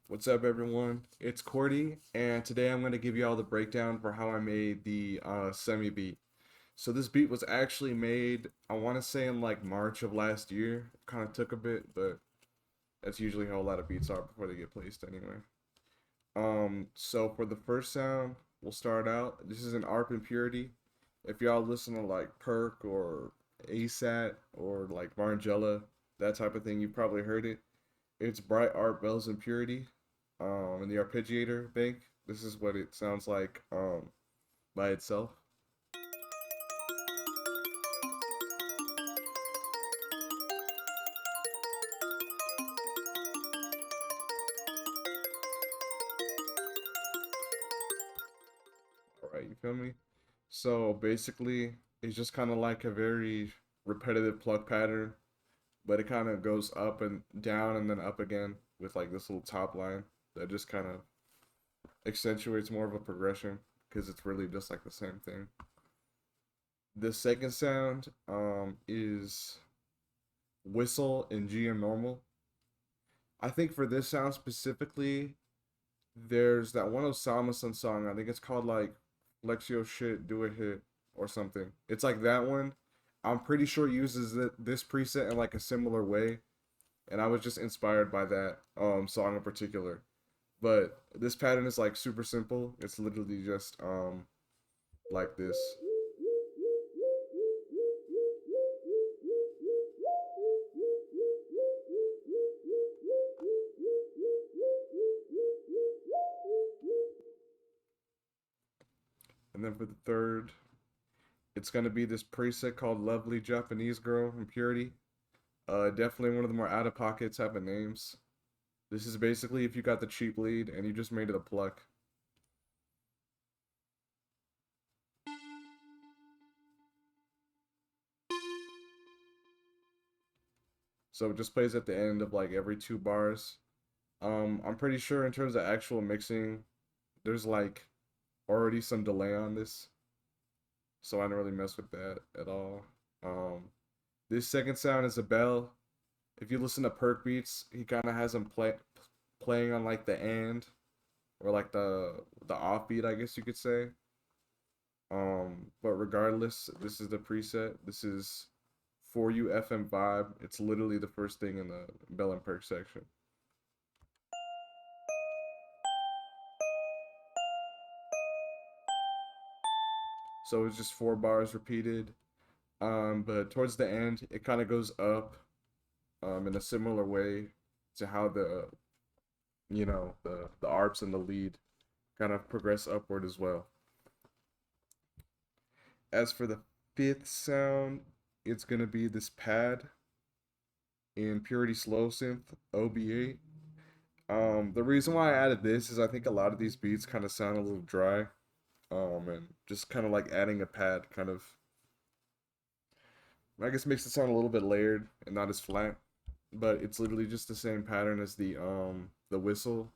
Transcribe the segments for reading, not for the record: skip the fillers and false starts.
What's up, everyone? It's Cordy, and today I'm going to give you all the breakdown for how I made the semi beat. So this beat was actually made, I want to say in like March of last year. Kind of took a bit, but that's usually how a lot of beats are before they get placed anyway. So for the first sound, we'll start out. This is an ARP impurity. If y'all listen to like Perk or ASAT or like Marangella, that type of thing, you probably heard it. It's Bright Art Bell's Impurity in the arpeggiator bank. This is what it sounds like by itself. All right, you feel me? So basically, it's just kind of like a very repetitive pluck pattern, but it kind of goes up and down and then up again with like this little top line that just kind of accentuates more of a progression because it's really just like the same thing. The second sound is whistle in GM normal. I think for this sound specifically, there's that one Osama-san song. I think it's called like Lexio shit, do a hit or something. It's like that one. I'm pretty sure it uses this preset in like a similar way, and I was just inspired by that song in particular. But this pattern is like super simple. It's literally just like this. And then for the third, it's gonna be this preset called Lovely Japanese Girl Impurity. Definitely one of the more out of pocket type of names. This is basically if you got the cheap lead and you just made it a pluck. So it just plays at the end of like every two bars. I'm pretty sure in terms of actual mixing, there's like already some delay on this, so I don't really mess with that at all. This second sound is a bell. If you listen to Perk beats, he kind of has them playing on like the and or like the offbeat, I guess you could say. But regardless, this is the preset. This is for you FM vibe. It's literally the first thing in the bell and perk section. So it's just four bars repeated. But towards the end, it kind of goes up in a similar way to how the arps and the lead kind of progress upward as well. As for the fifth sound, it's gonna be this pad in Purity Slow Synth OB8. The reason why I added this is I think a lot of these beats kind of sound a little dry. And just kind of like adding a pad kind of, I guess, makes it sound a little bit layered and not as flat. But it's literally just the same pattern as the whistle,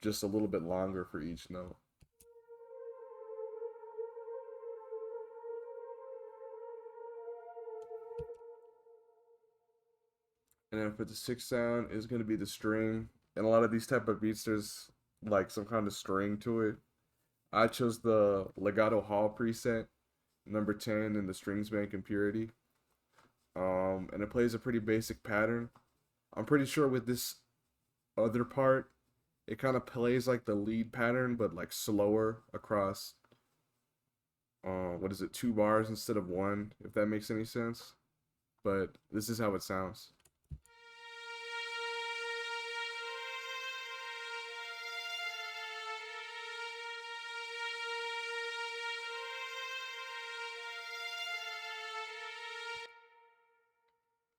just a little bit longer for each note. And then for the sixth sound is gonna be the string. And a lot of these type of beats, there's like some kind of string to it. I chose the Legato Hall preset, number 10 in the strings bank impurity. And it plays a pretty basic pattern. I'm pretty sure with this other part, it kind of plays like the lead pattern, but like slower across, what is it, two bars instead of one, if that makes any sense. But this is how it sounds.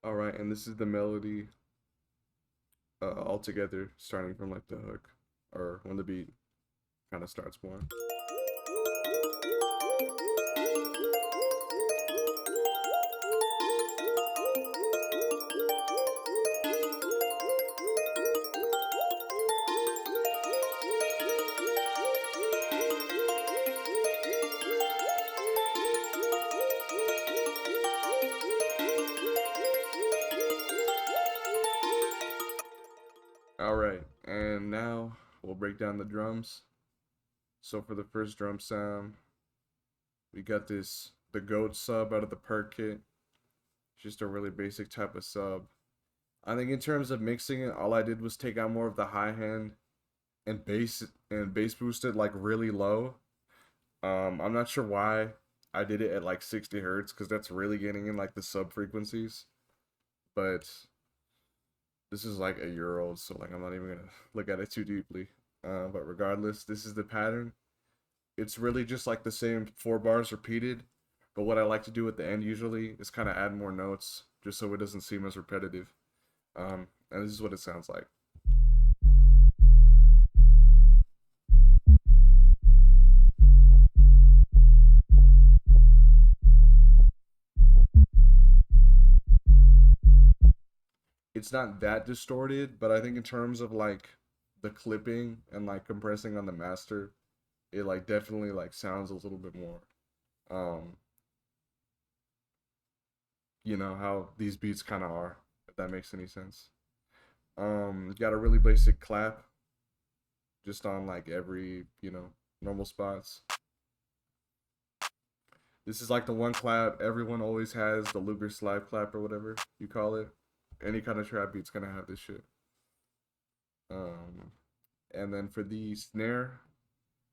All right, and this is the melody all together, starting from like the hook or when the beat kind of starts more. All right, and And now we'll break down the drums. So for the first drum sound, we got the goat sub out of the perk kit. Just a really basic type of sub. I think in terms of mixing it, all I did was take out more of the high hand and bass boost it like really low. I'm not sure why I did it at like 60 hertz because that's really getting in like the sub frequencies. But this is like a year old, so like I'm not even gonna look at it too deeply. But regardless, this is the pattern. It's really just like the same 4 bars repeated. But what I like to do at the end usually is kind of add more notes just so it doesn't seem as repetitive. And this is what it sounds like. It's not that distorted, but I think in terms of like the clipping and like compressing on the master, it like definitely like sounds a little bit more. Um, you know how these beats kind of are, if that makes any sense. Got a really basic clap just on like every, normal spots. This is like the one clap everyone always has, the Luger slide clap or whatever you call it. Any kind of trap beat's gonna have this shit. Um, and then for the snare,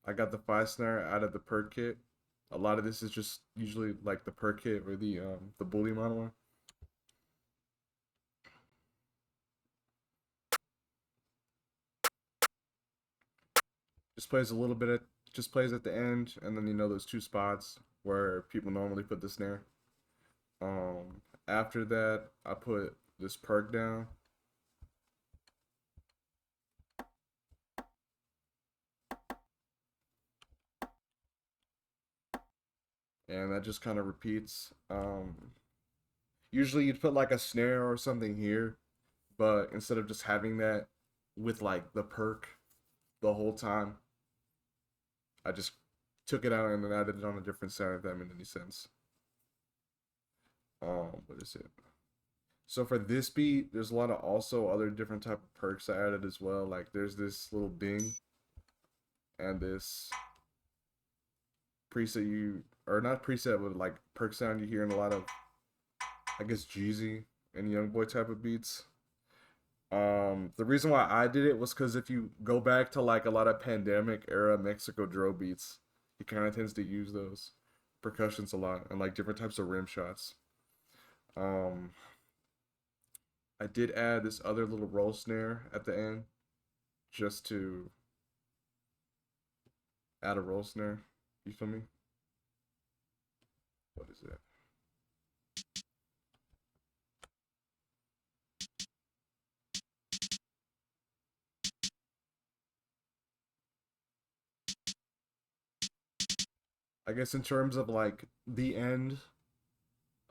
I got the 5 snare out of the perk kit. A lot of this is just usually like the perk kit or the bully model one. Just plays a little bit at just plays at the end, and then those 2 spots where people normally put the snare. After that, I put this perk down, and that just kind of repeats. Usually you'd put like a snare or something here, but instead of just having that with like the perk the whole time, I just took it out and then added it on a different sound, if that made any sense. What is it? So for this beat, there's a lot of also other different type of perks I added as well. Like there's this little ding and this preset or not preset, but like perk sound you hear in a lot of, I guess, Jeezy and Young Boy type of beats. The reason why I did it was because if you go back to like a lot of pandemic era Mexico drill beats, he kind of tends to use those percussions a lot and like different types of rim shots. Um, I did add this other little roll snare at the end just to add a roll snare. You feel me? What is it? I guess in terms of like the end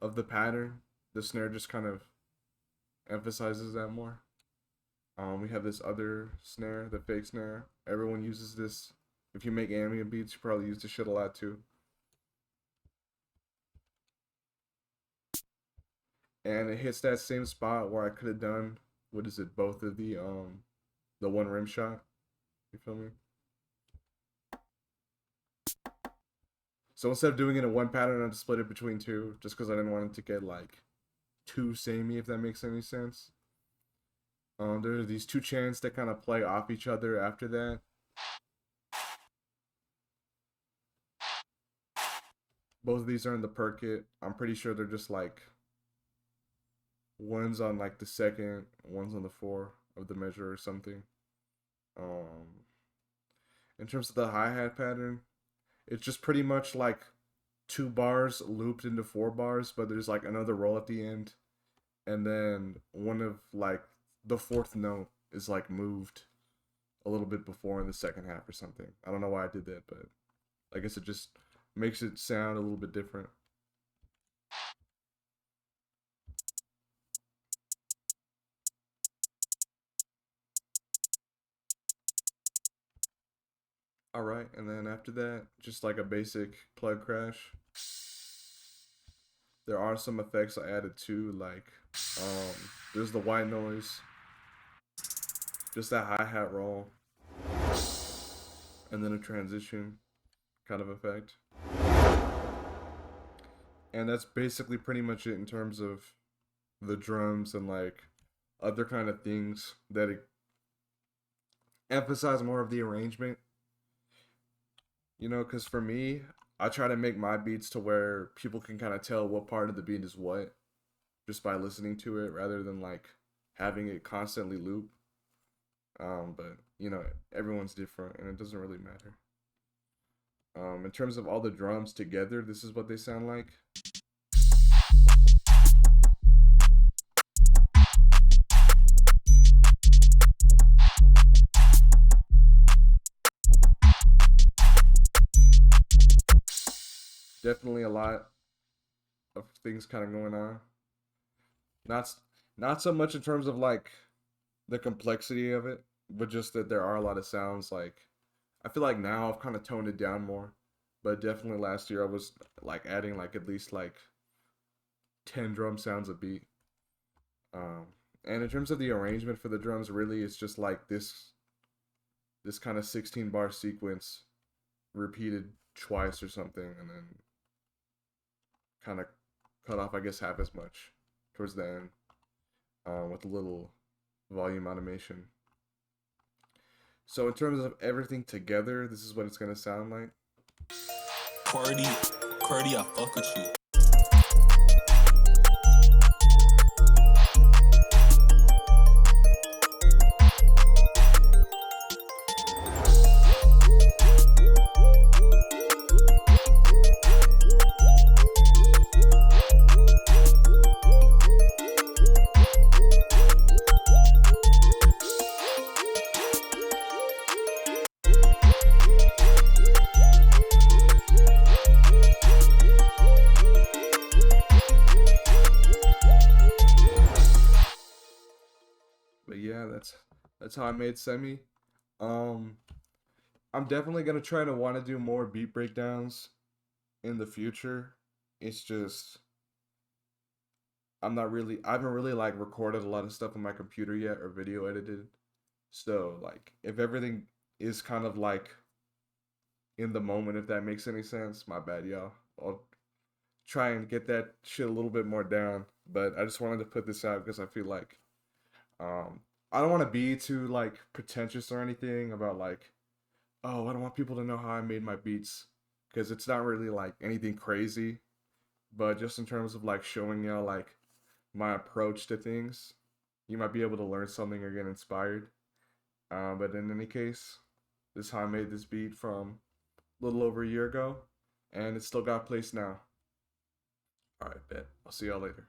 of the pattern, the snare just kind of emphasizes that more. We have this other snare, the fake snare. Everyone uses this. If you make ambient beats, you probably use this shit a lot too. And it hits that same spot where I could have done, what is it, both of the one rim shot. You feel me? So instead of doing it in one pattern, I just split it between two, just because I didn't want it to get like too samey, if that makes any sense. There are these 2 chants that kind of play off each other after that. Both of these are in the perk kit. I'm pretty sure they're just like one's on like the second, one's on the 4 of the measure or something. Um, in terms of the hi hat pattern, it's just pretty much like 2 bars looped into 4 bars, but there's like another roll at the end, and then one of like the fourth note is like moved a little bit before in the second half or something. I don't know why I did that, but I guess it just makes it sound a little bit different. All right, and then after that, just like a basic plug crash. There are some effects I added too, like there's the white noise, just that hi-hat roll and then a transition kind of effect. And that's basically pretty much it in terms of the drums and like other kind of things that emphasize more of the arrangement. You know, because for me, I try to make my beats to where people can kind of tell what part of the beat is what just by listening to it rather than like having it constantly loop. But you know, everyone's different and it doesn't really matter. In terms of all the drums together, this is what they sound like. Definitely a lot of things kind of going on. Not not so much in terms of like the complexity of it, but just that there are a lot of sounds. Like I feel like now I've kind of toned it down more, but definitely last year I was like adding like at least like 10 drum sounds a beat. Um, and in terms of the arrangement for the drums, really it's just like this kind of 16 bar sequence repeated twice or something, and then kind of cut off I guess half as much towards the end with a little volume automation. So in terms of everything together, this is what it's gonna sound like. Cardi, Cardi, I fuck with you. But yeah, that's how I made Semi. Um, I'm definitely gonna try to want to do more beat breakdowns in the future. It's just I haven't really like recorded a lot of stuff on my computer yet or video edited. So like if everything is kind of like in the moment, if that makes any sense, my bad, y'all. I'll try and get that shit a little bit more down. But I just wanted to put this out because I feel like um I don't want to be too like pretentious or anything about like, oh, I don't want people to know how I made my beats because it's not really like anything crazy, but just in terms of like showing y'all like my approach to things, you might be able to learn something or get inspired. But in any case, this is how I made this beat from a little over a year ago, and it's still got place now. All right, bet. I'll see y'all later.